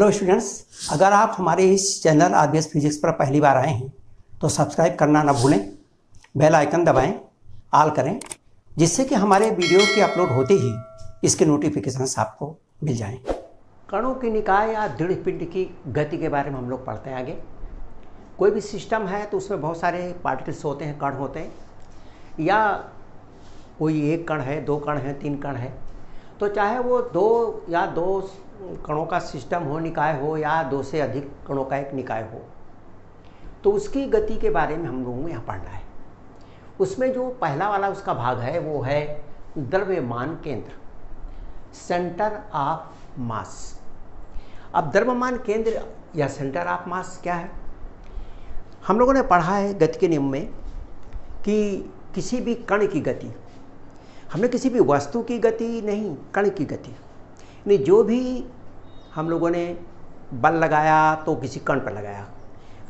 Hello students, अगर आप हमारे इस चैनल आरबीएस फिजिक्स पर पहली बार आए हैं तो सब्सक्राइब करना ना भूलें, बेल आइकन दबाएं, ऑल करें, जिससे कि हमारे वीडियो के अपलोड होते ही इसके नोटिफिकेशंस आपको मिल जाएं। कणों की निकाय या दृढ़ पिंड की गति के बारे में हम लोग पढ़ते हैं आगे। कोई भी सिस्टम है तो उसमें बहुत सारे पार्टिकल्स होते हैं, कण होते हैं, या कोई एक कण है, दो कण है, तीन कण है, तो चाहे वो दो कणों का सिस्टम हो, निकाय हो, या दो से अधिक कणों का एक निकाय हो, तो उसकी गति के बारे में हम लोगों को यहाँ पढ़ना है। उसमें जो पहला वाला उसका भाग है वो है द्रव्यमान केंद्र, सेंटर ऑफ मास। अब द्रव्यमान केंद्र या सेंटर ऑफ मास क्या है? हम लोगों ने पढ़ा है गति के नियम में कि किसी भी कण की गति, हमने किसी भी वस्तु की गति नहीं, कण की गति, यानी जो भी हम लोगों ने बल लगाया तो किसी कण पर लगाया,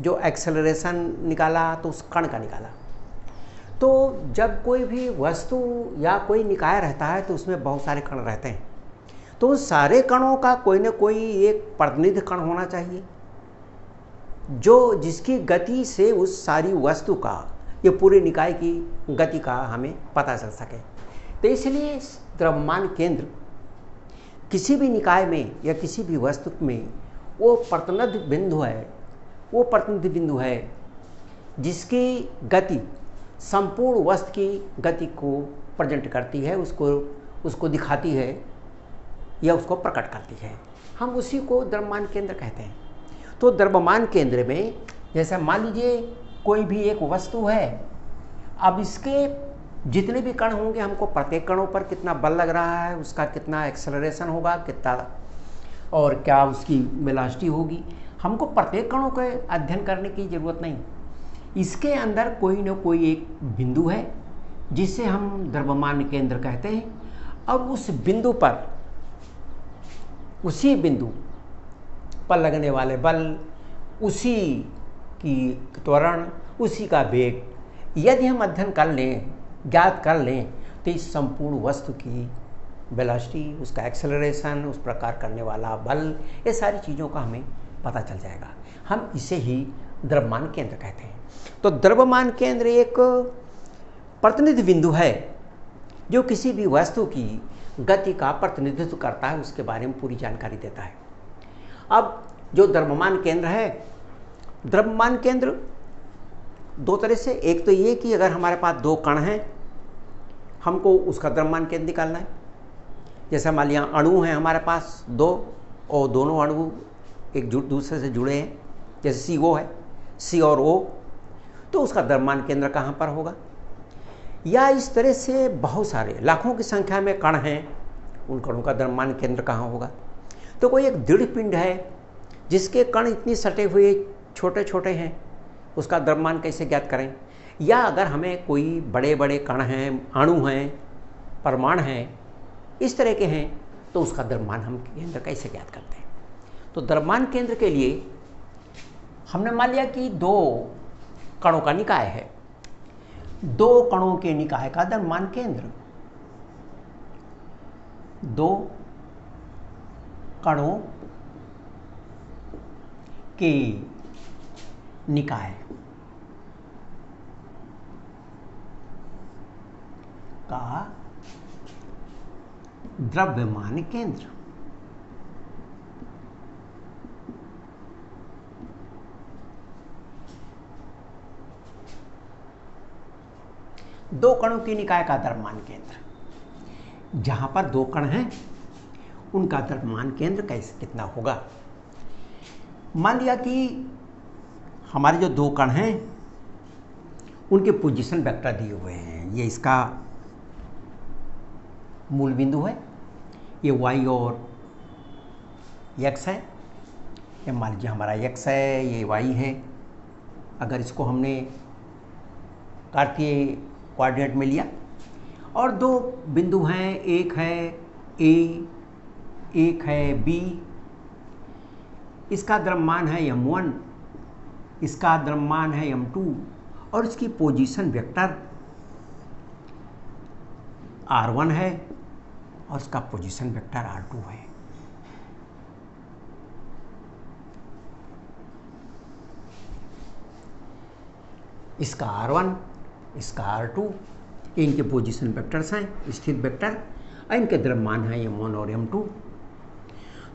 जो एक्सेलरेशन निकाला तो उस कण का निकाला। तो जब कोई भी वस्तु या कोई निकाय रहता है तो उसमें बहुत सारे कण रहते हैं, तो उन सारे कणों का कोई ना कोई एक प्रतिनिधि कण होना चाहिए जो जिसकी गति से उस सारी वस्तु का, ये पूरे निकाय की गति का हमें पता चल सके। तो इसलिए द्रव्यमान केंद्र किसी भी निकाय में या किसी भी वस्तु में वो प्रतिनिधि बिंदु है जिसकी गति संपूर्ण वस्तु की गति को प्रेजेंट करती है, उसको दिखाती है या उसको प्रकट करती है। हम उसी को द्रव्यमान केंद्र कहते हैं। तो द्रव्यमान केंद्र में जैसे मान लीजिए कोई भी एक वस्तु है, अब इसके जितने भी कण होंगे, हमको प्रत्येक कणों पर कितना बल लग रहा है, उसका कितना एक्सेलरेशन होगा, कितना और क्या उसकी वेलोसिटी होगी, हमको प्रत्येक कणों का अध्ययन करने की ज़रूरत नहीं। इसके अंदर कोई न कोई एक बिंदु है जिसे हम द्रव्यमान केंद्र कहते हैं, और उस बिंदु पर, उसी बिंदु पर लगने वाले बल, उसी की त्वरण, उसी का वेग यदि हम अध्ययन कर लें, ज्ञात कर लें, तो इस संपूर्ण वस्तु की वेलोसिटी, उसका एक्सेलरेशन, उस प्रकार करने वाला बल, ये सारी चीज़ों का हमें पता चल जाएगा। हम इसे ही द्रव्यमान केंद्र कहते हैं। तो द्रव्यमान केंद्र एक प्रतिनिधि बिंदु है जो किसी भी वस्तु की गति का प्रतिनिधित्व करता है, उसके बारे में पूरी जानकारी देता है। अब जो द्रव्यमान केंद्र है, द्रव्यमान केंद्र दो तरह से, एक तो ये कि अगर हमारे पास दो कण हैं, हमको उसका द्रव्यमान केंद्र निकालना है। जैसे मान लिया अणु हैं हमारे पास दो, और दोनों अणु एक दूसरे से जुड़े हैं, जैसे CO है, C और O, तो उसका द्रव्यमान केंद्र कहाँ पर होगा? या इस तरह से बहुत सारे लाखों की संख्या में कण हैं, उन कणों का द्रव्यमान केंद्र कहाँ होगा? तो कोई एक दृढ़ पिंड है जिसके कण इतनी सटे हुए छोटे छोटे हैं, उसका द्रव्यमान कैसे ज्ञात करें? या अगर हमें कोई बड़े बड़े कण हैं, अणु हैं, परमाणु हैं, इस तरह के हैं, तो उसका द्रव्यमान हम केंद्र कैसे ज्ञात करते हैं? तो द्रव्यमान केंद्र के लिए हमने मान लिया कि दो कणों का निकाय है, दो कणों के निकाय का द्रव्यमान केंद्र, दो कणों के निकाय का द्रव्यमान केंद्र। दो कणों की निकाय का द्रव्यमान केंद्र, जहां पर दो कण हैं उनका द्रव्यमान केंद्र कैसे कितना होगा? मान लिया कि हमारे जो दो कण हैं उनके पोजीशन वेक्टर दिए हुए हैं। ये इसका मूल बिंदु है, ये y और x है। ये मान लीजिए हमारा x है, ये y है। अगर इसको हमने कार्तीय कोऑर्डिनेट में लिया, और दो बिंदु हैं, एक है A, एक है B, इसका द्रव्यमान है m1, इसका द्रव्यमान है m2, और इसकी पोजीशन वेक्टर r1 है और इसका पोजीशन वेक्टर r2 है। इसका R1, इसका R2, इनके पोजीशन वेक्टर्स हैं, स्थित वेक्टर, और इनके द्रव्यमान हैं m1 और m2।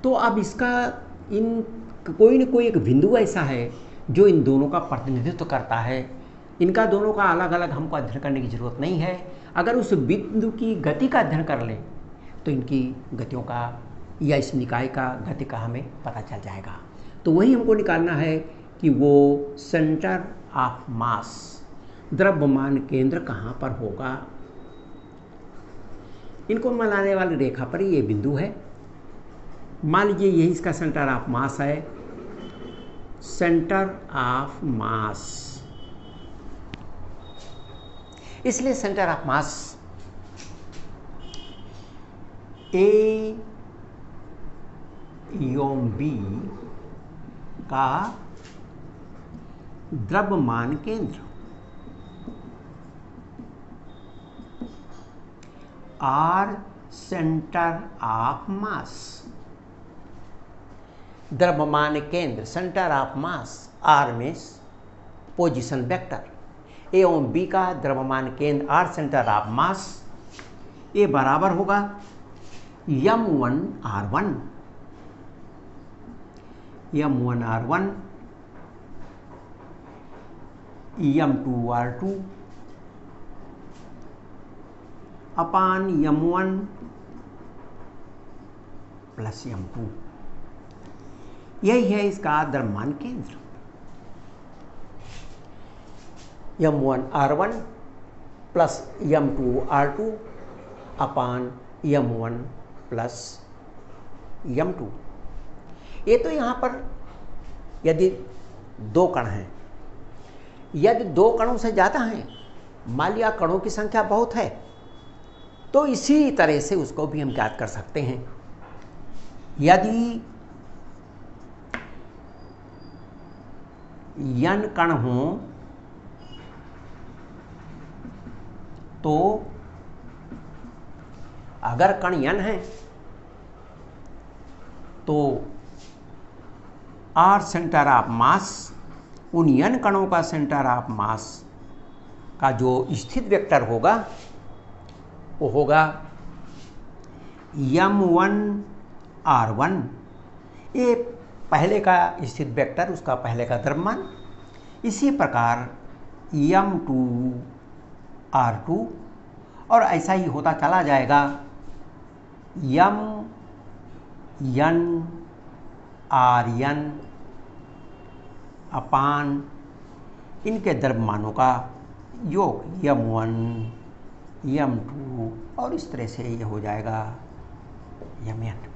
तो अब इसका इन कोई न कोई एक बिंदु ऐसा है जो इन दोनों का प्रतिनिधित्व करता है। इनका दोनों का अलग अलग हमको अध्ययन करने की जरूरत नहीं है। अगर उस बिंदु की गति का अध्ययन कर लें तो इनकी गतियों का या इस निकाय का गति का हमें पता चल जाएगा। तो वही हमको निकालना है कि वो सेंटर ऑफ मास, द्रव्यमान केंद्र कहाँ पर होगा। इनको मिलाने वाली रेखा पर ये बिंदु है। मान लीजिए यही इसका सेंटर ऑफ मास है, सेंटर ऑफ मास। इसलिए सेंटर ऑफ मास ए एवं बी का द्रव्यमान केंद्र आर सेंटर ऑफ मास, द्रव्यमान केंद्र सेंटर ऑफ मास आर में पोजीशन वेक्टर एवं बी का द्रव्यमान केंद्र आर सेंटर ऑफ मास, ये बराबर होगा m1 r1, m1 r1 m2 r2 upon m1 plus m2। यही है इसका द्रव्यमान केंद्र। m1 r1 plus m2 r2 upon m1 plus m2। ये तो यहाँ पर यदि दो कण हैं, यदि दो कणों से ज़्यादा हैं, मान लिया कणों की संख्या बहुत है, तो इसी तरह से उसको भी हम ज्ञात कर सकते हैं। यदि n कण हों तो अगर कण n है तो r सेंटर ऑफ मास, उन n कणों का सेंटर ऑफ मास का जो स्थित वेक्टर होगा वो होगा m1 r1। ये पहले का स्थित वेक्टर, उसका पहले का द्रव्यमान। इसी प्रकार m2 r2, और ऐसा ही होता चला जाएगा mn rn अपान इनके द्रव्यमानों का योग m1 m2, और इस तरह से ये हो जाएगा mn।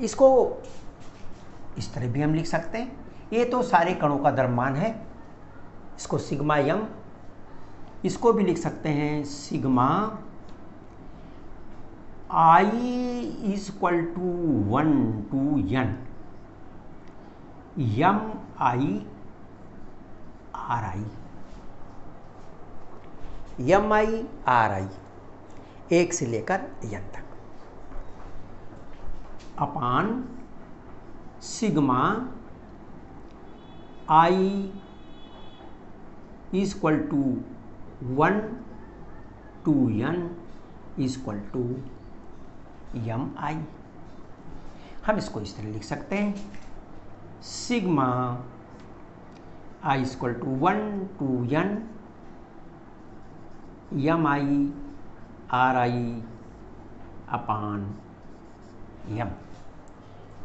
इसको इस तरह भी हम लिख सकते हैं। ये तो सारे कणों का द्रव्यमान है, इसको सिग्मा m, इसको भी लिख सकते हैं sigma I is equal to 1 to n mi ri, mi ri 1 से लेकर n तक upon sigma I is equal to 1 to n is equal to mi। हम इसको इस तरह लिख सकते हैं sigma I is equal to 1 to n mi ri upon m,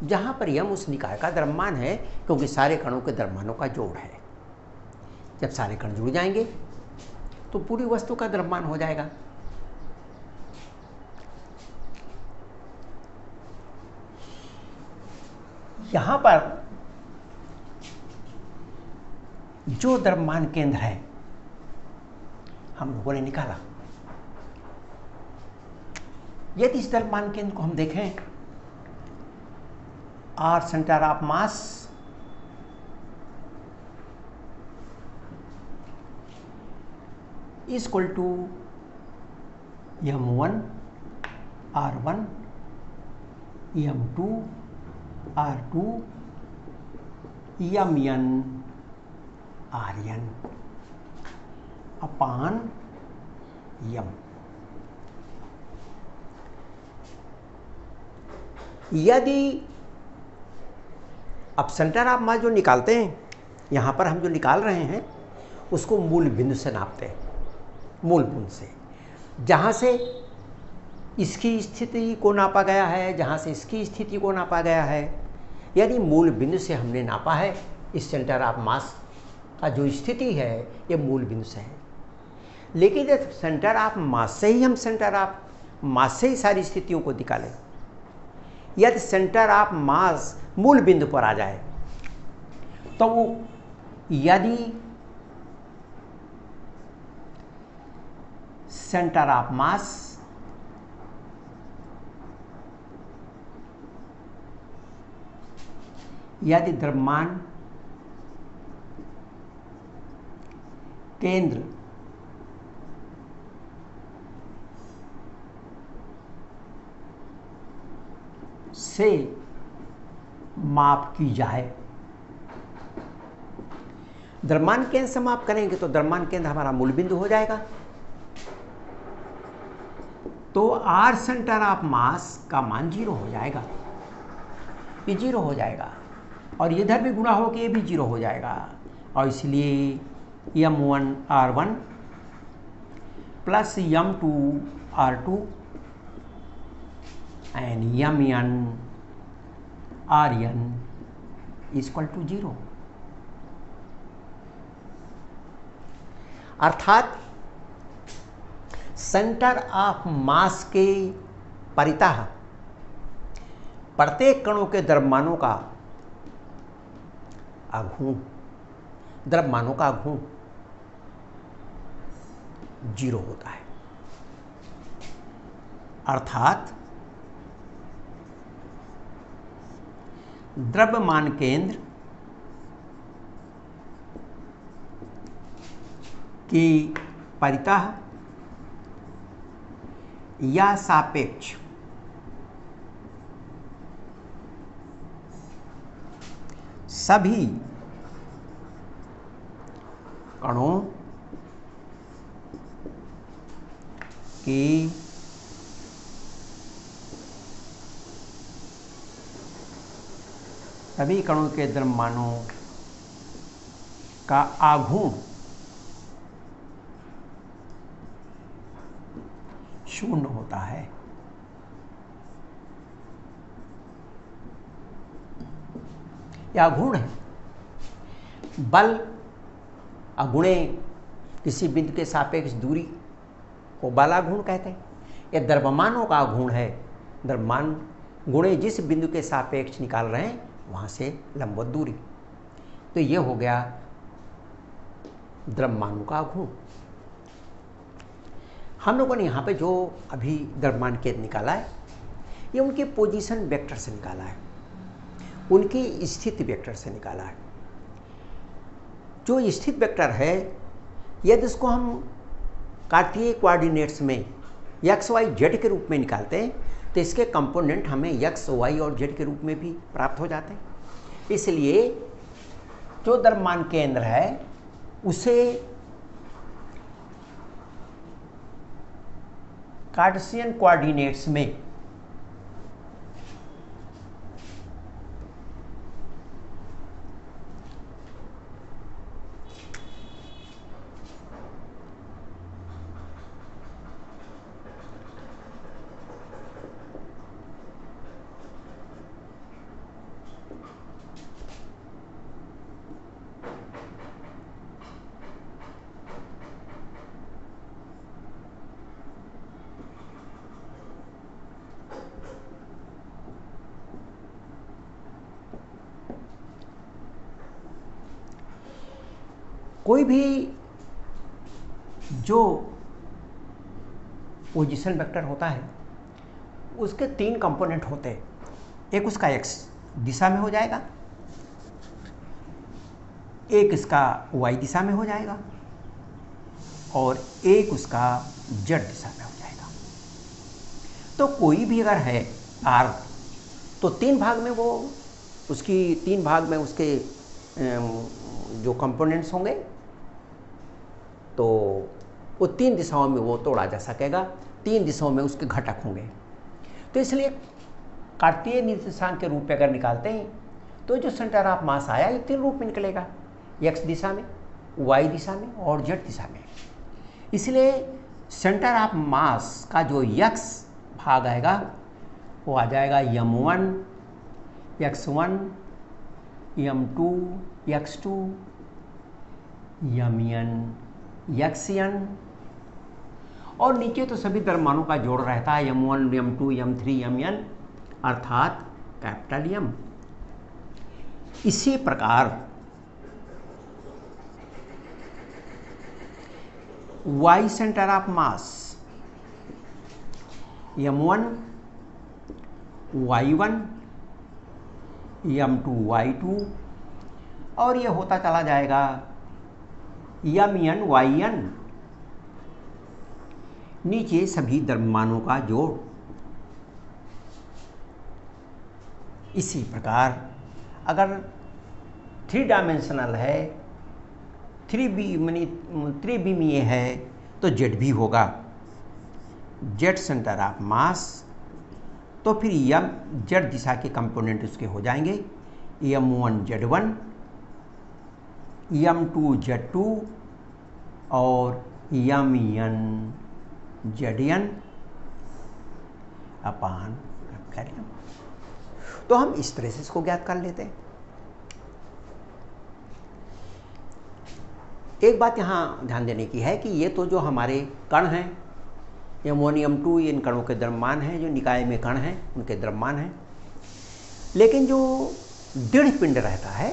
जहाँ पर m उस निकाय का द्रव्यमान है, क्योंकि सारे कणों के द्रव्यमानों का जोड़ है। जब सारे कण जुड़ जाएंगे तो पूरी वस्तु का द्रव्यमान हो जाएगा। यहाँ पर जो द्रव्यमान केंद्र है हम लोगों ने निकाला। यदि इस द्रव्यमान केंद्र को हम देखें, R centre of mass is equal to m1 r1 m2 r2 M N R N upon M. यदि अब सेंटर ऑफ मास जो निकालते हैं, यहाँ पर हम जो निकाल रहे हैं उसको मूल बिंदु से नापते हैं, मूल बिंदु से, जहाँ से इसकी स्थिति को नापा गया है, जहाँ से इसकी स्थिति को नापा गया है। यदि मूल बिंदु से हमने नापा है, इस सेंटर ऑफ मास का जो स्थिति है ये मूल बिंदु से है। लेकिन यदि सेंटर ऑफ मास से ही हम सेंटर ऑफ मास से ही सारी स्थितियों को निकालें, यदि सेंटर ऑफ मास मूल बिंदु पर आ जाए, तो वो यदि सेंटर ऑफ मास यदि द्रव्यमान केंद्र से माप की जाए, द्रव्यमान केंद्र से माप करेंगे तो द्रव्यमान केंद्र हमारा मूल बिंदु हो जाएगा। तो आर सेंटर ऑफ मास का मान 0 हो जाएगा, ये 0 हो जाएगा, और इधर भी गुणा होकर ये भी 0 हो जाएगा। और इसलिए m1 r1 plus m2 r2 and mn rn equal to 0। अर्थात सेंटर ऑफ मास के परितः प्रत्येक कणों के द्रव्यमानों का आघूर्ण, द्रव्यमानों का आघूर्ण 0 होता है। अर्थात द्रव्यमान केंद्र की परितः या सापेक्ष सभी कणों की सभी कणों के द्रव्यमानों का आघूर्ण 0 होता है। यह आघूर्ण है। बल अगुणे किसी बिंदु के सापेक्ष दूरी को बलाघूर्ण कहते हैं। यह द्रव्यमानों का आघूर्ण है। द्रव्यमान गुणे जिस बिंदु के सापेक्ष निकाल रहे हैं वहां से लंबवत दूरी, तो यह हो गया द्रव्यमानों का आघूर्ण। हम लोगों ने यहाँ पे जो अभी द्रव्यमान केंद्र निकाला है, ये उनके पोजीशन वेक्टर से निकाला है, उनकी स्थिति वेक्टर से निकाला है। जो स्थिति वेक्टर है, यदि इसको हम कार्तीय कोऑर्डिनेट्स में एक्स वाई जेड के रूप में निकालते हैं तो इसके कंपोनेंट हमें एक्स वाई और जेड के रूप में भी प्राप्त हो जाते हैं। इसलिए जो द्रव्यमान केंद्र है उसे कार्टेशियन कोऑर्डिनेट्स में कोई भी जो पोजीशन वेक्टर होता है उसके 3 कंपोनेंट होते हैं। एक उसका एक्स दिशा में हो जाएगा, एक इसका वाई दिशा में हो जाएगा और एक उसका जेड दिशा में हो जाएगा। तो कोई भी अगर है आर तो 3 भाग में वो उसकी 3 भाग में उसके जो कंपोनेंट्स होंगे तो वो 3 दिशाओं में वो तोड़ा जा सकेगा, 3 दिशाओं में उसके घटक होंगे। तो इसलिए कार्तीय निर्देशांक के रूप में अगर निकालते हैं तो जो सेंटर ऑफ मास आया ये 3 रूप में निकलेगा, एक्स दिशा में, वाई दिशा में और जेड दिशा में। इसलिए सेंटर ऑफ मास का जो एक्स भाग आएगा वो आ जाएगा m1 x1 m2 x2 mn xn, और नीचे तो सभी द्रव्यमानों का जोड़ रहता है m1 m2 m3 mn अर्थात कैपिटल M। इसी प्रकार y centre of mass m1 y1 m2 y2, और ये होता चला जाएगा mn yn, नीचे सभी द्रव्यमानों का जोड़। इसी प्रकार अगर 3 डायमेंशनल है, 3B में ये है तो जेड भी होगा, जेड सेंटर ऑफ मास, तो फिर यम जेड दिशा के कंपोनेंट उसके हो जाएंगे m1 z1 m2 z2 और mn zn अपान कैपिटल M। तो हम इस तरह से इसको ज्ञात कर लेते हैं। एक बात यहाँ ध्यान देने की है कि ये तो जो हमारे कण हैं m1 m2 इन कणों के द्रव्यमान हैं, जो निकाय में कण हैं उनके द्रव्यमान हैं। लेकिन जो दृढ़ पिंड रहता है,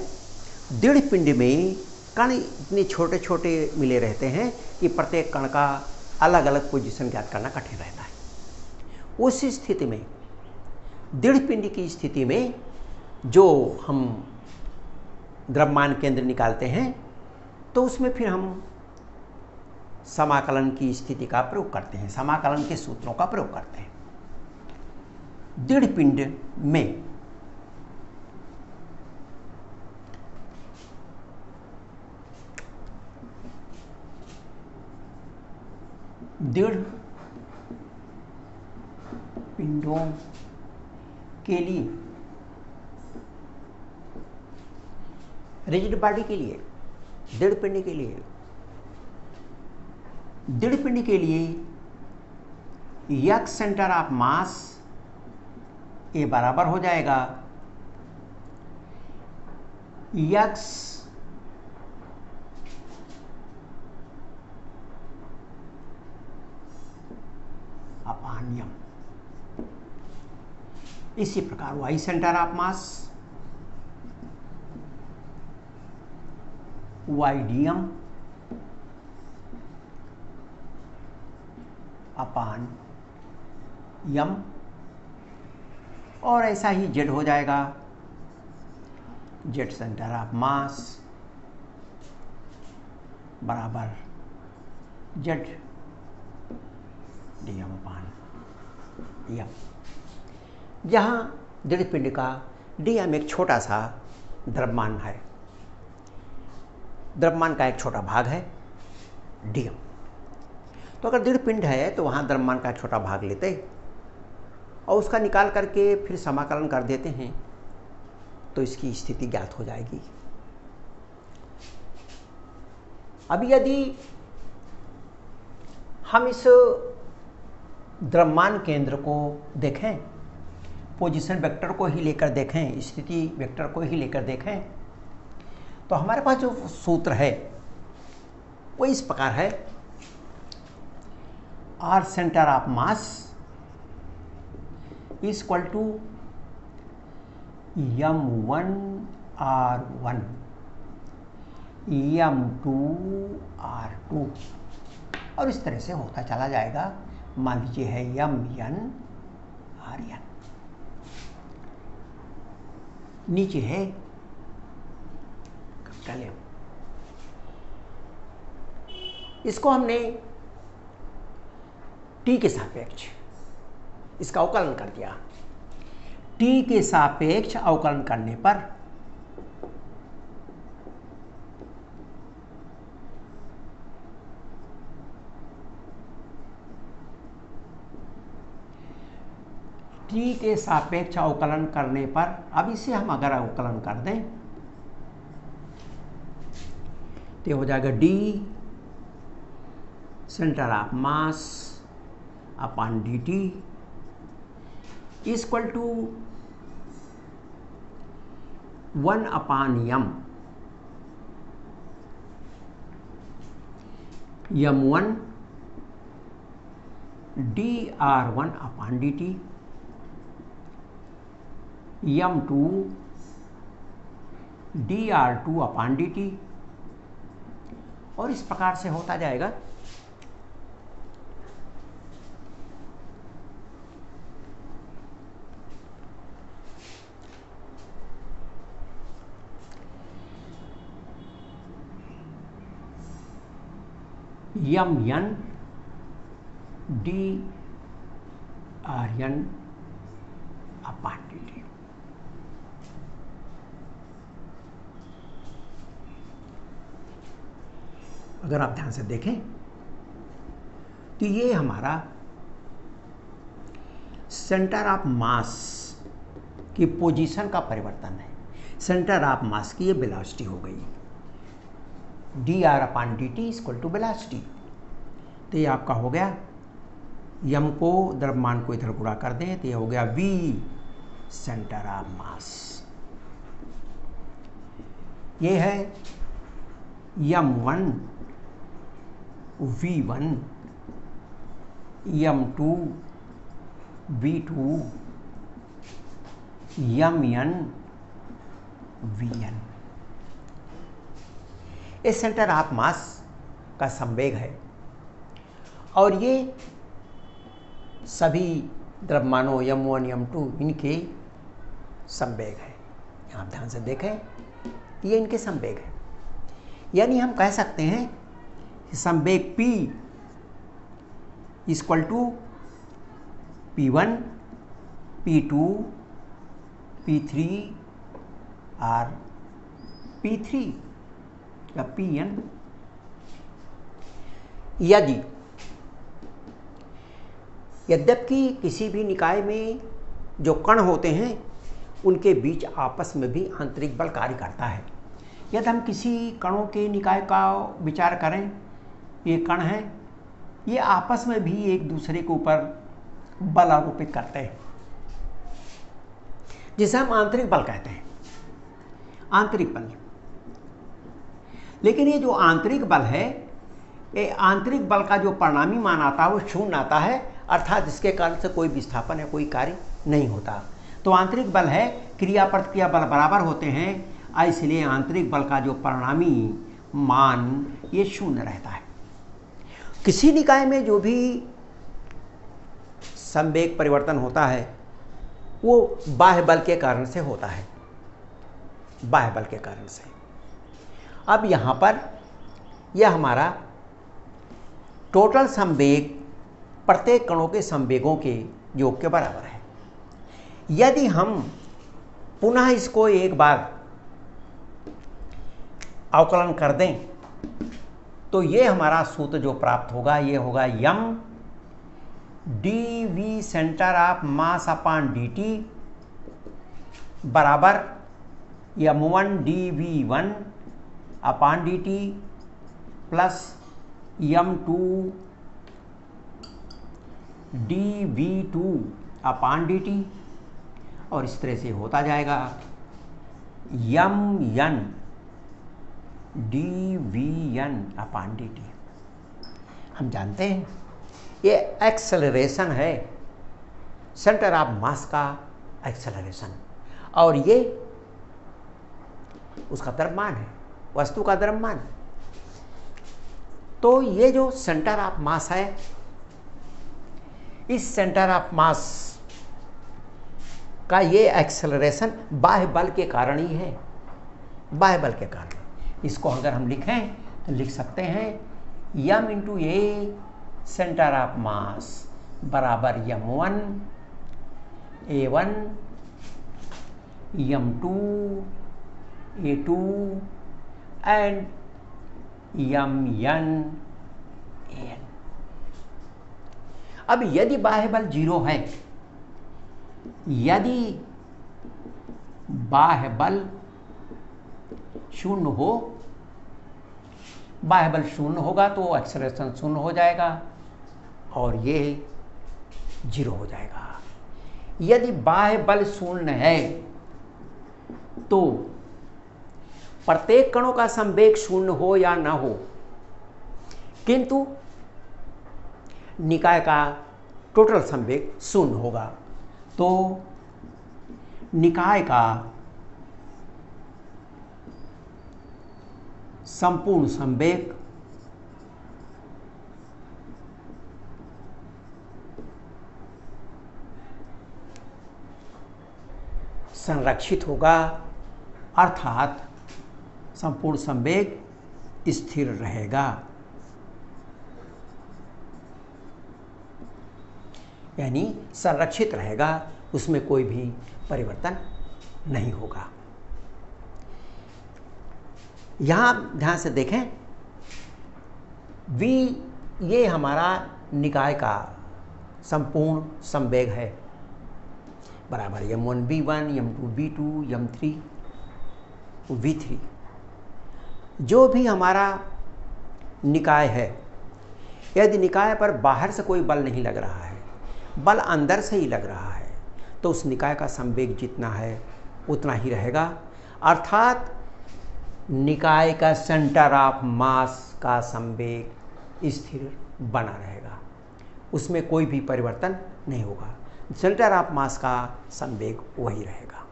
दृढ़ पिंड में कण इतने छोटे छोटे मिले रहते हैं कि प्रत्येक कण का अलग अलग पोजीशन ज्ञात करना कठिन रहता है। उस स्थिति में, दृढ़ पिंड की स्थिति में जो हम द्रव्यमान केंद्र निकालते हैं तो उसमें फिर हम समाकलन की स्थिति का प्रयोग करते हैं, समाकलन के सूत्रों का प्रयोग करते हैं। दृढ़ पिंड में दृढ़ पिंडों के लिए, रिजिड बॉडी के लिए, दृढ़ पिंड के लिए, दृढ़ पिंड के लिए एक्स सेंटर ऑफ मास ये बराबर हो जाएगा एक्स अपान यम। इसी प्रकार Y center of mass Y D M upon M, और ऐसा ही जेड हो जाएगा जेड सेंटर ऑफ मास बराबर जेड डी एम अपान यम, जहाँ दृढ़ पिंड का डी एम एक छोटा सा द्रव्यमान है, द्रव्यमान का एक छोटा भाग है डी एम। तो अगर दृढ़ पिंड है तो वहाँ द्रव्यमान का एक छोटा भाग लेते और उसका निकाल करके फिर समाकलन कर देते हैं तो इसकी स्थिति ज्ञात हो जाएगी। अब यदि हम इस द्रव्यमान केंद्र को देखें, पोजीशन वेक्टर को ही लेकर देखें, स्थिति वेक्टर को ही लेकर देखें, तो हमारे पास जो सूत्र है वो इस प्रकार है, R centre of mass is equal to m1 r1 m2 r2, और इस तरह से होता चला जाएगा। मान लीजिए है mn rn, नीचे है कैपिटल M। इसको हमने t के सापेक्ष इसका अवकलन कर दिया। t के सापेक्ष अवकलन करने पर टी के सापेक्ष अवकलन करने पर, अब इसे हम अगर अवकलन कर दें तो हो जाएगा d centre of mass upon d t equal to 1 upon m1 dr1 upon dt m2 dr2 upon dt, और इस प्रकार से होता जाएगा। mn drn upon dt। अगर आप ध्यान से देखें तो ये हमारा सेंटर ऑफ मास की पोजीशन का परिवर्तन है। सेंटर ऑफ मास की ये वेलोसिटी हो गई, dr upon dt equal to velocity. तो ये आपका हो गया, यम को द्रव्यमान को इधर गुणा कर दें तो ये हो गया v सेंटर ऑफ मास। ये है m1 v1 m2 v2 mn vn। इस सेंटर ऑफ मास का संवेग है और ये सभी द्रव्यमानों m1 m2 इनके संवेग है। आप ध्यान से देखें, ये इनके संवेग है। यानी हम कह सकते हैं कि संवेग P equal to P1 P2 P3 और P3 या Pn। यद्यपि किसी भी निकाय में जो कण होते हैं उनके बीच आपस में भी आंतरिक बल कार्य करता है। यदि हम किसी कणों के निकाय का विचार करें, ये कण हैं, ये आपस में भी एक दूसरे के ऊपर बल आरोपित करते हैं, जिसे हम आंतरिक बल कहते हैं, आंतरिक बल। लेकिन ये जो आंतरिक बल है, ये आंतरिक बल का जो परिणामी मान आता है वो शून्य आता है, अर्थात जिसके कारण से कोई विस्थापन या कोई कार्य नहीं होता। तो आंतरिक बल है, क्रिया प्रतिक्रिया बल बराबर होते हैं, इसलिए आंतरिक बल का जो परिणामी मान ये शून्य रहता है। किसी निकाय में जो भी संवेग परिवर्तन होता है वो बाह्य बल के कारण से होता है, बाह्य बल के कारण से। अब यहाँ पर यह हमारा टोटल संवेग प्रत्येक कणों के संवेगों के योग के बराबर है। यदि हम पुनः इसको एक बार अवकलन कर दें तो ये हमारा सूत्र जो प्राप्त होगा ये होगा m dv centre of mass upon dt बराबर m1 dv1 upon dt plus m2 dv2 upon dt, और इस तरह से होता जाएगा mn dvn अपॉन dt। हम जानते हैं ये एक्सेलरेशन है, सेंटर ऑफ मास का एक्सेलरेशन, और ये उसका द्रव्यमान है, वस्तु का द्रव्यमान। तो ये जो सेंटर ऑफ मास है, इस सेंटर ऑफ मास का ये एक्सेलरेशन बाह्य बल के कारण ही है, बाह्य बल के कारण। इसको अगर हम लिखें तो लिख सकते हैं m into A centre of मास बराबर m1 a1 m2 a2 and mn an। अब यदि बाह्य बल 0 है यदि बाह्य बल शून्य हो, बाह्य बल शून्य होगा तो एक्सेलरेशन शून्य हो जाएगा और ये 0 हो जाएगा। यदि बाह्य बल शून्य है तो प्रत्येक कणों का संवेग शून्य हो या ना हो, किंतु निकाय का टोटल संवेग शून्य होगा, तो निकाय का संपूर्ण संवेग संरक्षित होगा, अर्थात संपूर्ण संवेग स्थिर रहेगा, यानी संरक्षित रहेगा, उसमें कोई भी परिवर्तन नहीं होगा। यहां ध्यान से देखें, V ये हमारा निकाय का संपूर्ण संवेग है, बराबर m1 v1 m2 v2 m3 v3। जो भी हमारा निकाय है, यदि निकाय पर बाहर से कोई बल नहीं लग रहा है, बल अंदर से ही लग रहा है, तो उस निकाय का संवेग जितना है उतना ही रहेगा, अर्थात निकाय का सेंटर ऑफ मास का संवेग स्थिर बना रहेगा, उसमें कोई भी परिवर्तन नहीं होगा, सेंटर ऑफ मास का संवेग वही रहेगा।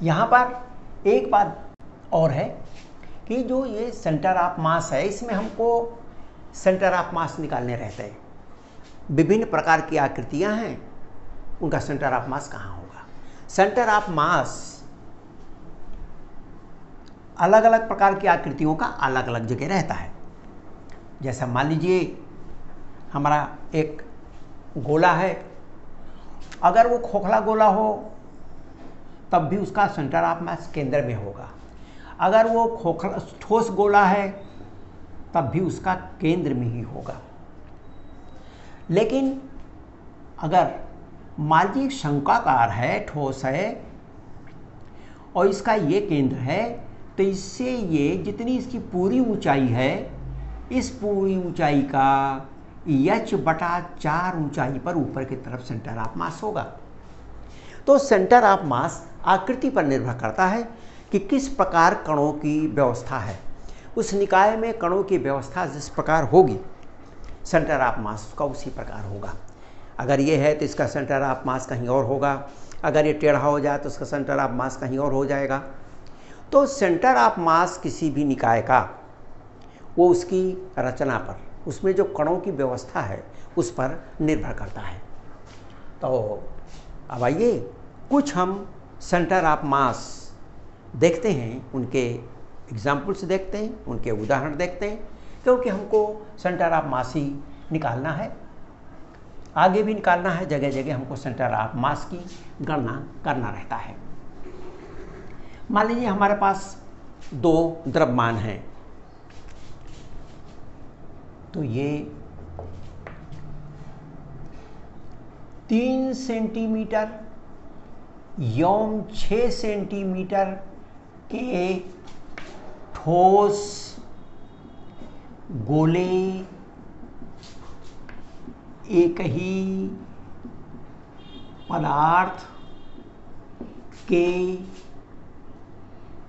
यहाँ पर एक बात और है कि जो ये सेंटर ऑफ मास है, इसमें हमको सेंटर ऑफ मास निकालने रहते हैं। विभिन्न प्रकार की आकृतियां हैं, उनका सेंटर ऑफ मास कहाँ होगा। सेंटर ऑफ मास अलग अलग प्रकार की आकृतियों का अलग अलग जगह रहता है। जैसा मान लीजिए हमारा एक गोला है, अगर वो खोखला गोला हो तब भी उसका सेंटर ऑफ मास केंद्र में होगा, अगर वो खोखला ठोस गोला है तब भी उसका केंद्र में ही होगा। लेकिन अगर मान लीजिए शंक्वाकार है, ठोस है और इसका ये केंद्र है, तो इससे ये जितनी इसकी पूरी ऊंचाई है, इस पूरी ऊंचाई का h/4 ऊंचाई पर ऊपर की तरफ सेंटर ऑफ मास होगा। तो सेंटर ऑफ मास आकृति पर निर्भर करता है कि किस प्रकार कणों की व्यवस्था है। उस निकाय में कणों की व्यवस्था जिस प्रकार होगी, सेंटर ऑफ मास उसका उसी प्रकार होगा। अगर ये है तो इसका सेंटर ऑफ मास कहीं और होगा, अगर ये टेढ़ा हो जाए तो उसका सेंटर ऑफ मास कहीं और हो जाएगा। तो सेंटर ऑफ मास किसी भी निकाय का वो उसकी रचना पर, उसमें जो कणों की व्यवस्था है उस पर निर्भर करता है। तो अब आइए कुछ हम सेंटर ऑफ मास देखते हैं, उनके एग्जाम्पल्स देखते हैं, उनके उदाहरण देखते हैं, क्योंकि हमको सेंटर ऑफ मास ही निकालना है, आगे भी निकालना है, जगह जगह हमको सेंटर ऑफ मास की गणना करना रहता है। मान लीजिए हमारे पास दो द्रव्यमान हैं, तो ये 3 सेंटीमीटर एवं 6 सेंटीमीटर के ठोस गोले एक ही पदार्थ के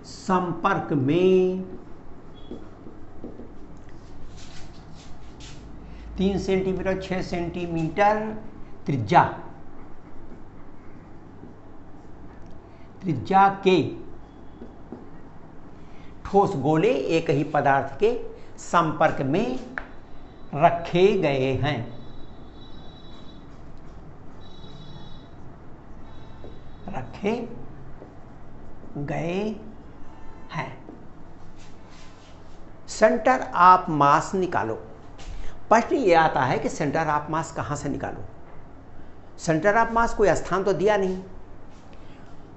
संपर्क में 3 सेंटीमीटर 6 सेंटीमीटर त्रिज्या के ठोस गोले एक ही पदार्थ के संपर्क में रखे गए हैं। सेंटर ऑफ मास निकालो। प्रश्न ये आता है कि सेंटर ऑफ मास कहां से निकालो। सेंटर ऑफ मास कोई स्थान तो दिया नहीं,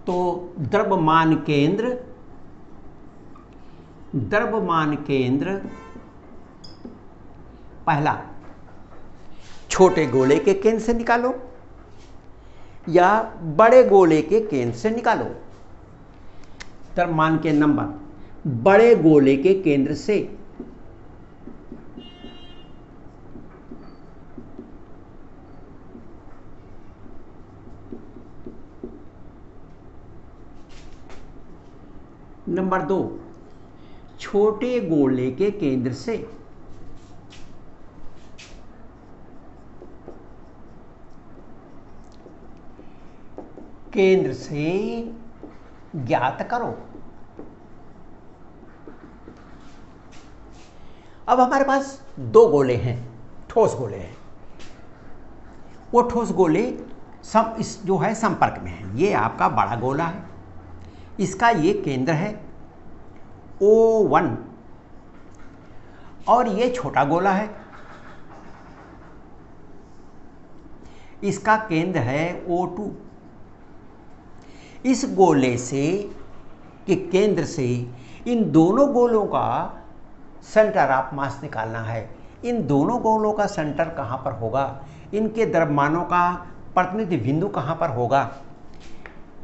तो द्रव्यमान केंद्र पहला छोटे गोले के केंद्र से निकालो, या बड़े गोले के केंद्र से निकालो। द्रव्यमान के नंबर बड़े गोले के केंद्र से नंबर 2 छोटे गोले के केंद्र से ज्ञात करो। अब हमारे पास दो गोले हैं, ठोस गोले हैं। वो ठोस गोले इस जो है संपर्क में है। ये आपका बड़ा गोला है, इसका ये केंद्र है O1 और ये छोटा गोला है, इसका केंद्र है O2। इस गोले से के केंद्र से इन दोनों गोलों का सेंटर ऑफ मास निकालना है। इन दोनों गोलों का सेंटर कहाँ पर होगा, इनके द्रव्यमानों का प्रतिनिधि बिंदु कहाँ पर होगा।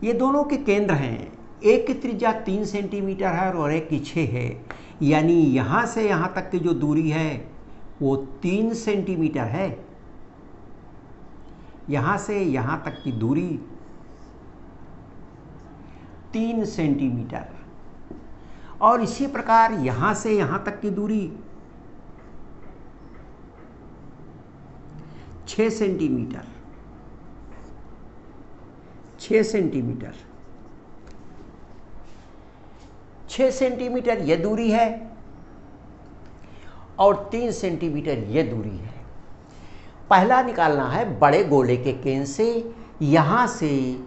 ये दोनों के केंद्र हैं, एक की त्रिज्या 3 सेंटीमीटर है और एक की 6 है, यानी यहाँ से यहाँ तक की जो दूरी है वो 3 सेंटीमीटर है। यहाँ से यहाँ तक की दूरी 3 सेंटीमीटर और इसी प्रकार यहाँ से यहाँ तक की दूरी 6 सेंटीमीटर। 6 सेंटीमीटर 6 सेंटीमीटर ये दूरी है और 3 सेंटीमीटर ये दूरी है। पहला निकालना है बड़े गोले के केंद्र से, यहाँ से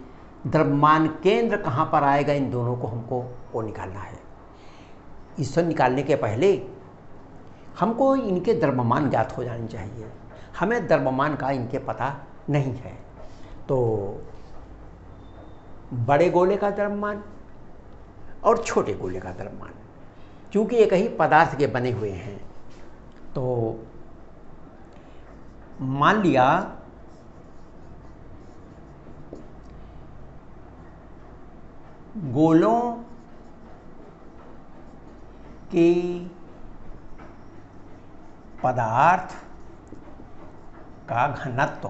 द्रव्यमान केंद्र कहाँ पर आएगा, इन दोनों को हमको वो निकालना है। इसे निकालने के पहले हमको इनके द्रव्यमान ज्ञात हो जाने चाहिए। हमें द्रव्यमान का इनके पता नहीं है। तो बड़े गोले का द्रव्यमान और छोटे गोले का द्रव्यमान, क्योंकि एक ही पदार्थ के बने हुए हैं, तो मान लिया गोलों के पदार्थ का घनत्व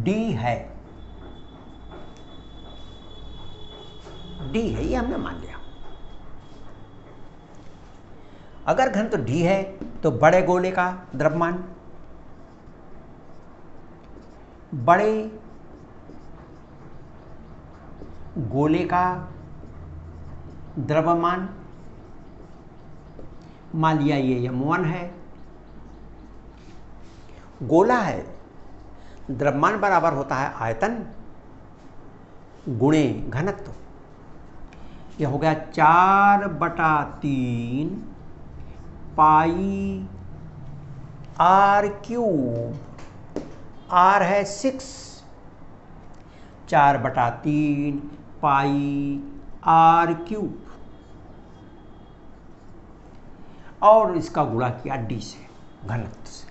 D है। D है, ये हमने मान लिया। अगर घनत्व D है तो बड़े गोले का द्रव्यमान, बड़े गोले का द्रव्यमान, मान लिया ये M1 है। गोला है, द्रव्यमान बराबर होता है आयतन गुणे घनत्व। यह हो गया 4/3 पाई r³। R है 6, 4/3 पाई r³ और इसका गुणा किया D से, घनत्व से।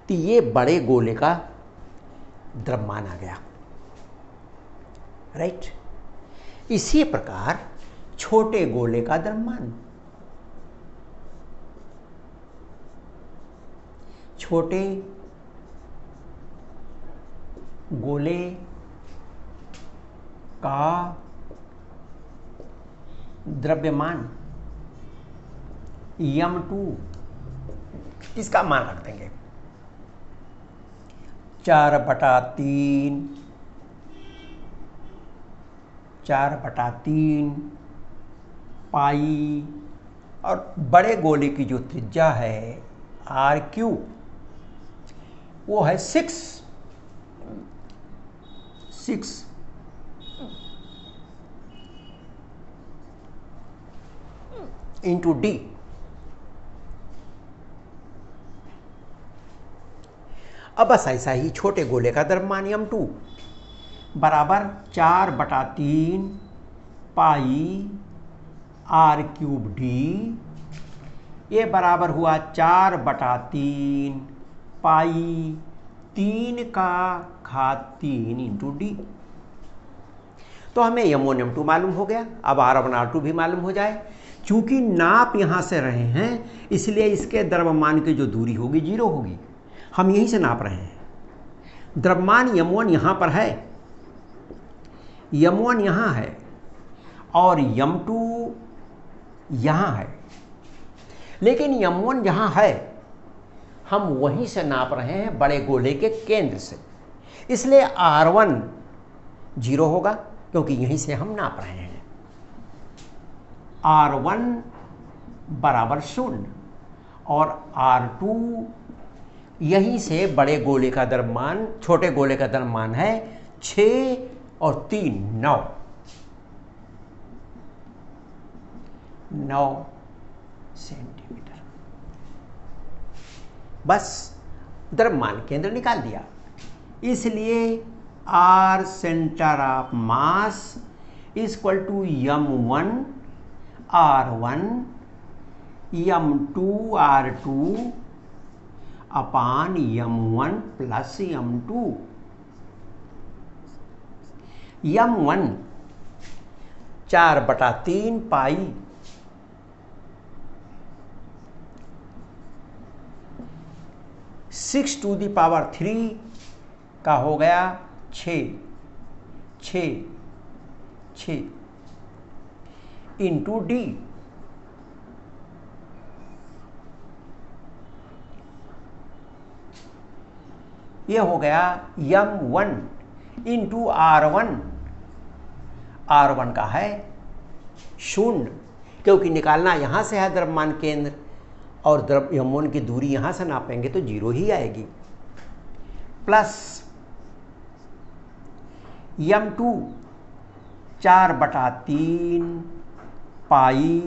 तो ये बड़े गोले का द्रव्यमान आ गया, राइट। इसी प्रकार छोटे गोले का द्रव्यमान, छोटे गोले का द्रव्यमान M2, इसका मान रख देंगे 4/3 पाई और बड़े गोले की जो त्रिज्या है r³ वो है 6 इंटू D। अब बस ऐसा ही छोटे गोले का द्रव्यमान M2 बराबर 4/3 पाई r³ D ये बराबर हुआ 4/3 पाई 3 का घात 3 इंटू डी। तो हमें M1 M2 मालूम हो गया। अब R1 R2 भी मालूम हो जाए। चूंकि नाप यहां से रहे हैं इसलिए इसके द्रव्यमान की जो दूरी होगी 0 होगी। हम यहीं से नाप रहे हैं। द्रव्यमान M1 यहां पर है, M1 यहां है और M2 यहां है, लेकिन M1 जहां है हम वहीं से नाप रहे हैं, बड़े गोले के केंद्र से। इसलिए R1 0 होगा क्योंकि यहीं से हम नाप रहे हैं। R1 बराबर 0 और R2 यहीं से बड़े गोले का द्रव्यमान, छोटे गोले का द्रव्यमान है 6 और 3 9 सेंटीमीटर। बस द्रव्यमान केंद्र निकाल दिया। इसलिए R centre of mass equal to M1 R1 M2 R2 upon M1 plus M2। M1 4/3 pi 6⁻³ का हो गया 6 इंटू डी। ये हो गया M1 इंटू R1। R1 का है 0 क्योंकि निकालना यहां से है द्रव्यमान केंद्र, और M1 की दूरी यहां से नापेंगे तो 0 ही आएगी, प्लस M2 4/3 पाई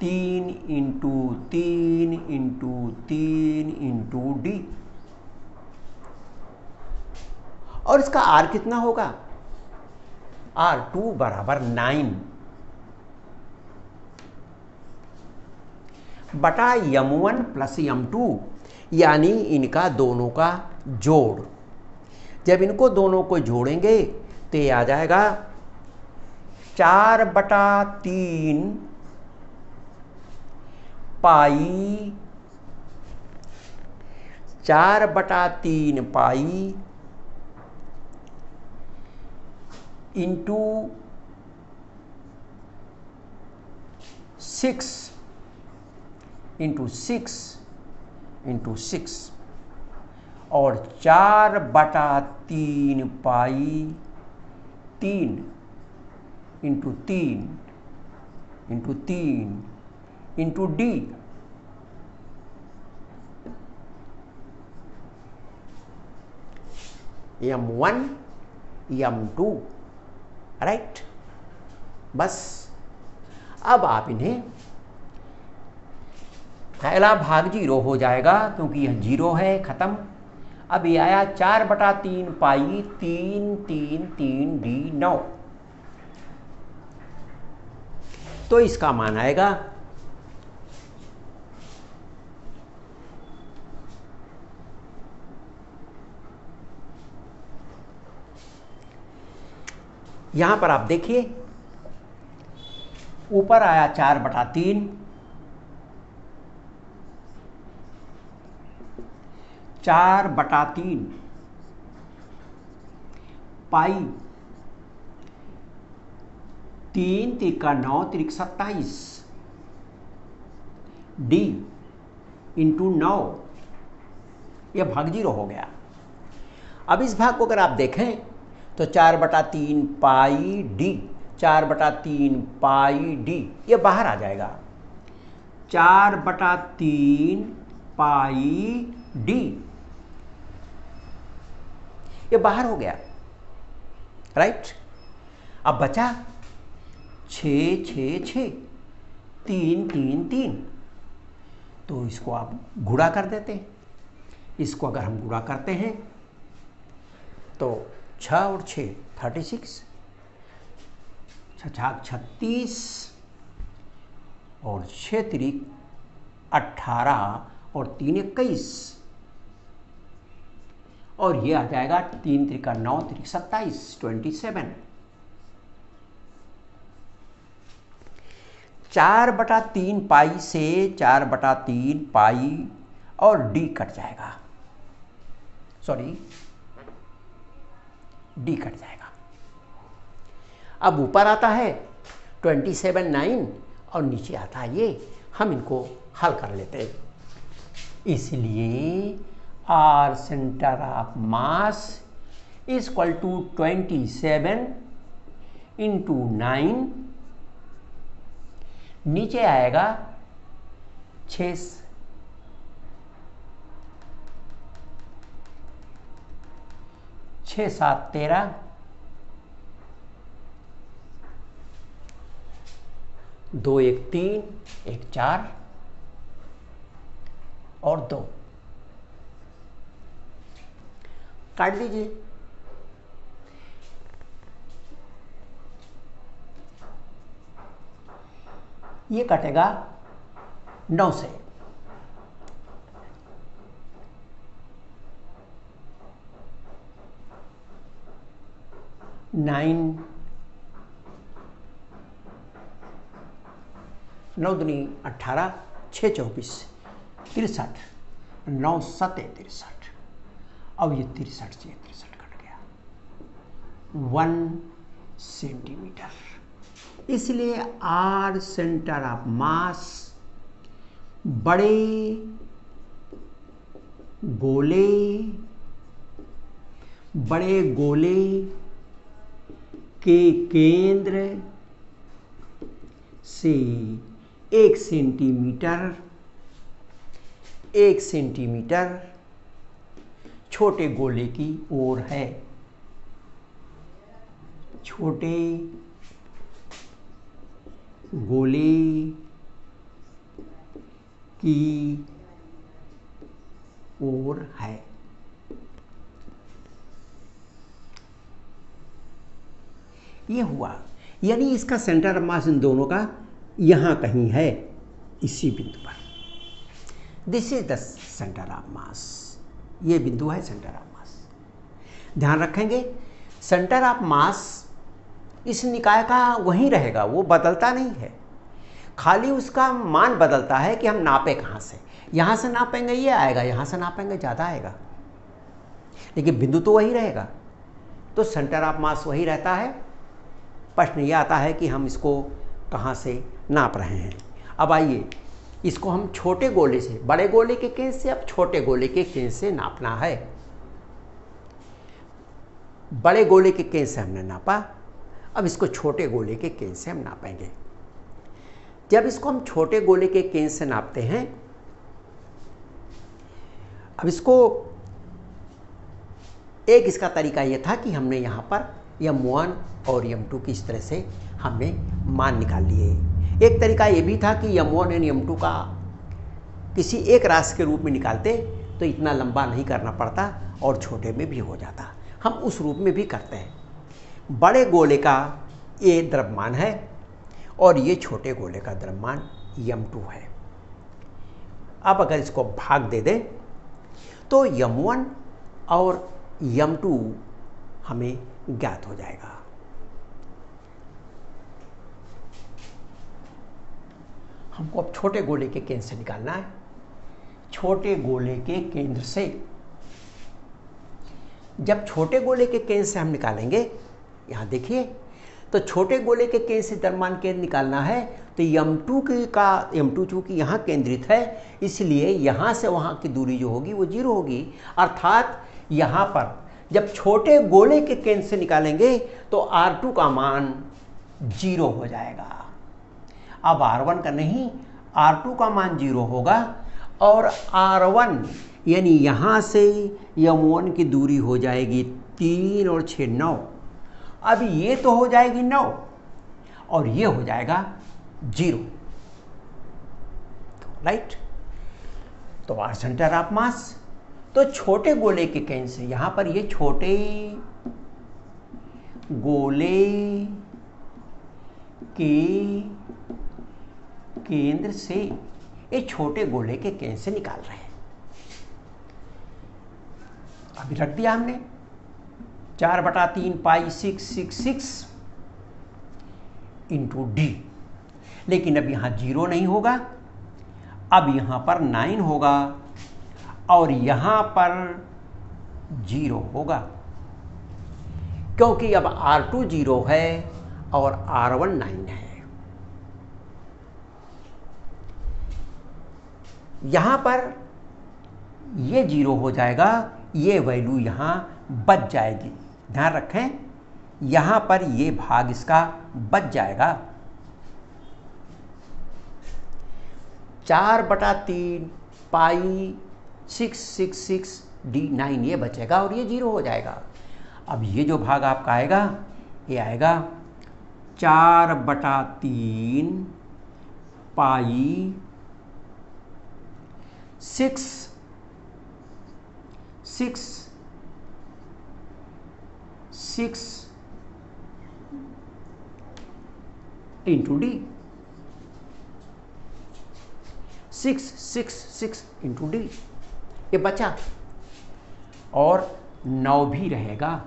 3 इंटू 3 इंटू 3 इंटू डी। और इसका R कितना होगा? R2 बराबर 9 बटा M1 प्लस M2, यानी इनका दोनों का जोड़। जब इनको दोनों को जोड़ेंगे तो ये आ जाएगा 4/3 पाई 4/3 पाई इंटू 6 इंटू 6 इंटू 6 और 4/3 पाई 3 into 3 into 3 into D. M1 M2 right. बस अब आप इन्हें, पहला भाग 0 हो जाएगा क्योंकि यह 0 है, खत्म। अब ये आया 4/3 पाई 3 3 3 डी 9। तो इसका मान आएगा यहां पर, आप देखिए ऊपर आया 4/3, 4/3 पाई 3 3 9 3 27 डी इंटू 9। यह भाग 0 हो गया। अब इस भाग को अगर आप देखें तो 4/3 पाई डी, 4/3 पाई डी, ये बाहर आ जाएगा। 4/3 पाई डी ये बाहर हो गया, राइट। अब बचा 6 6 6 3 3 3। तो इसको आप गुणा कर देते हैं। इसको अगर हम गुणा करते हैं तो 6 और 6 36, 6 36 और 6 तिरिक 18 और 3 21 और ये आ जाएगा 3 त्रिका 9 त्रिक 27 27। 4/3 पाई से 4/3 पाई और डी कट जाएगा, सॉरी डी कट जाएगा। अब ऊपर आता है 27 9 और नीचे आता है ये। हम इनको हल कर लेते हैं। इसलिए R centre of mass is equal to 27 into 9, नीचे आएगा 6 7 13, 2 1 3 1 4 और 2 काट दीजिए। ये कटेगा 9 से। नाइन 9 दूनी 18, 6 24 63, 9 7 63। अब ये 63 से 63 कट गया 1 सेंटीमीटर। इसलिए आर सेंटर ऑफ मास बड़े गोले के केंद्र से 1 सेंटीमीटर छोटे गोले की ओर है। छोटे गोले की ओर है। ये हुआ, यानी इसका सेंटर ऑफ मास इन दोनों का यहां कहीं है, इसी बिंदु पर। This is the centre of मास। ये बिंदु है सेंटर ऑफ मास। ध्यान रखेंगे सेंटर ऑफ मास इस निकाय का वहीं रहेगा, वो बदलता नहीं है। खाली उसका मान बदलता है कि हम नापे कहाँ से। यहाँ से नापेंगे ये आएगा, यहाँ से नापेंगे ज़्यादा आएगा, लेकिन बिंदु तो वही रहेगा। तो सेंटर ऑफ मास वही रहता है। प्रश्न ये आता है कि हम इसको कहाँ से नाप रहे हैं। अब आइए इसको हम छोटे गोले से, बड़े गोले के केंद्र से अब छोटे गोले के केंद्र से नापना है। बड़े गोले के केंद्र से हमने नापा, अब इसको छोटे गोले के केंद्र से हम नापेंगे। जब इसको हम छोटे गोले के केंद्र से नापते हैं, अब इसको एक इसका तरीका यह था कि हमने यहाँ पर M1 और M2 की इस तरह से हमने मान निकाल लिए। एक तरीका ये भी था कि M1 और M2 का किसी एक राशि के रूप में निकालते तो इतना लंबा नहीं करना पड़ता और छोटे में भी हो जाता। हम उस रूप में भी करते हैं। बड़े गोले का ये द्रव्यमान है और ये छोटे गोले का द्रव्यमान M2 है। अब अगर इसको भाग दे दें तो M1 और M2 हमें ज्ञात हो जाएगा। हमको अब छोटे गोले के केंद्र से निकालना है। छोटे गोले के केंद्र से, जब छोटे गोले के केंद्र से हम निकालेंगे, यहाँ देखिए, तो छोटे गोले के केंद्र से द्रव्यमान केंद्र निकालना है तो M2 चूंकि यहाँ केंद्रित है, इसलिए यहाँ से वहाँ की दूरी जो होगी वो 0 होगी। अर्थात यहाँ पर जब छोटे गोले के केंद्र से निकालेंगे तो R2 का मान 0 हो जाएगा। अब R1 का नहीं, R2 का मान 0 होगा और R1 यानी यहाँ से M1 की दूरी हो जाएगी 3 और 6 9। अब ये तो हो जाएगी 9 और ये हो जाएगा 0, राइट। तो आर सेंटर ऑफ मास, तो छोटे गोले के केंद्र से, यहाँ पर ये छोटे गोले के केंद्र से, ये छोटे गोले के केंद्र से निकाल रहे हैं। अभी रख दिया हमने 4/3 पाई 666 इंटू डी, लेकिन अब यहां 0 नहीं होगा, अब यहां पर 9 होगा और यहां पर 0 होगा, क्योंकि अब R2 0 है और R1 9 है। यहां पर ये 0 हो जाएगा, ये वैल्यू यहां बच जाएगी। ध्यान रखें, यहां पर ये भाग इसका बच जाएगा। 4/3 पाई 666 D9 ये बचेगा और ये 0 हो जाएगा। अब ये जो भाग आपका आएगा, ये आएगा 4/3 पाई 6 इंटू डी, 6 इंटू डी, ये बचा और 9 भी रहेगा।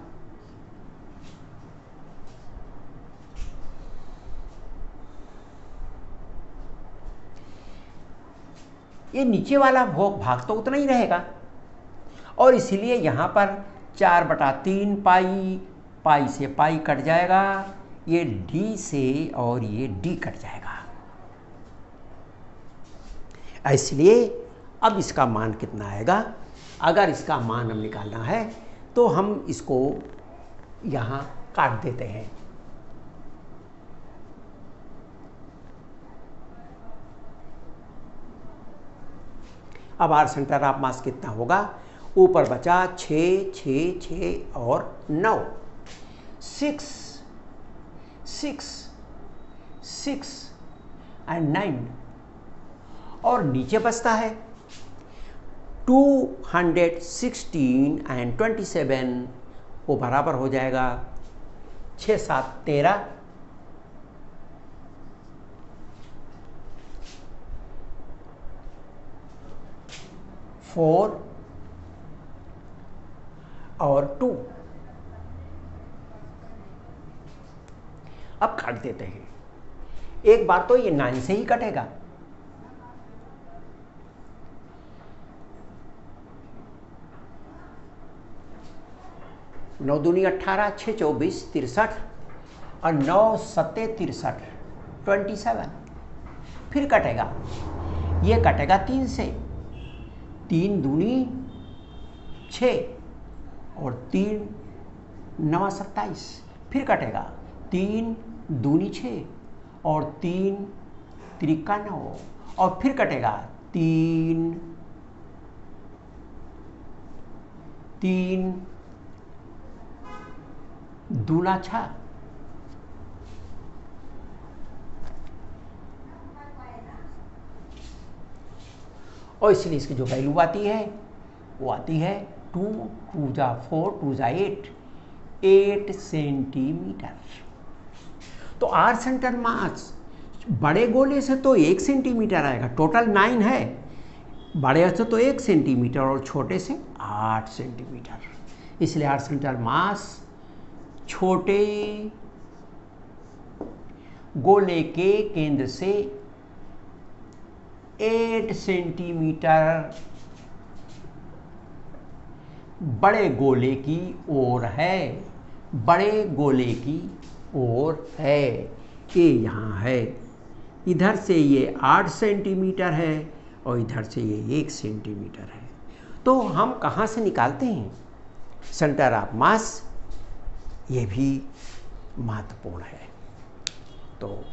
ये नीचे वाला भाग तो उतना ही रहेगा और इसीलिए यहां पर 4/3 पाई से पाई कट जाएगा, ये डी से और ये डी कट जाएगा। इसलिए अब इसका मान कितना आएगा? अगर इसका मान हम निकालना है तो हम इसको यहां काट देते हैं। अब आर सेंटर ऑफ मास कितना होगा? ऊपर बचा 6 6 6 और 9, 6 एंड 9, और नीचे बचता है 216 एंड 27, वो बराबर हो जाएगा 6 7 13, 4 और 2। अब काट देते हैं। एक बार तो ये 9 से ही कटेगा, 9 दूनी 18, 6 24 63 और 9 7 63 27। फिर कटेगा, ये कटेगा 3 से, 3 दूनी 6 और 3 9 27। फिर कटेगा 3 दूनी 6 और 3 त्रिका 9, और फिर कटेगा 3 दूना 6, और इसलिए इसकी जो वैल्यू आती है वो आती है 2 2 जा 4 2 जा 8 सेंटीमीटर। तो आर सेंटर मास बड़े गोले से तो 1 सेंटीमीटर आएगा, टोटल 9 है, बड़े से तो 1 सेंटीमीटर और छोटे से 8 सेंटीमीटर। इसलिए आर सेंटर मास छोटे गोले के केंद्र से 8 सेंटीमीटर बड़े गोले की ओर है, बड़े गोले की ओर है। ये यहाँ है, इधर से ये 8 सेंटीमीटर है और इधर से ये 1 सेंटीमीटर है। तो हम कहाँ से निकालते हैं सेंटर ऑफ मास? ये भी महत्वपूर्ण है। तो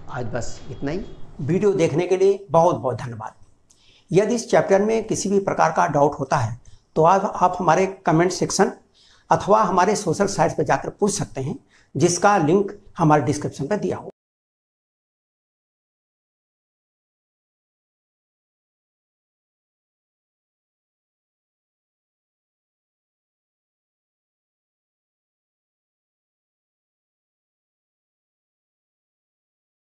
आज बस इतना ही। वीडियो देखने के लिए बहुत बहुत धन्यवाद। यदि इस चैप्टर में किसी भी प्रकार का डाउट होता है तो आप हमारे कमेंट सेक्शन अथवा हमारे सोशल साइट पर जाकर पूछ सकते हैं, जिसका लिंक हमारे डिस्क्रिप्शन पर दिया होगा।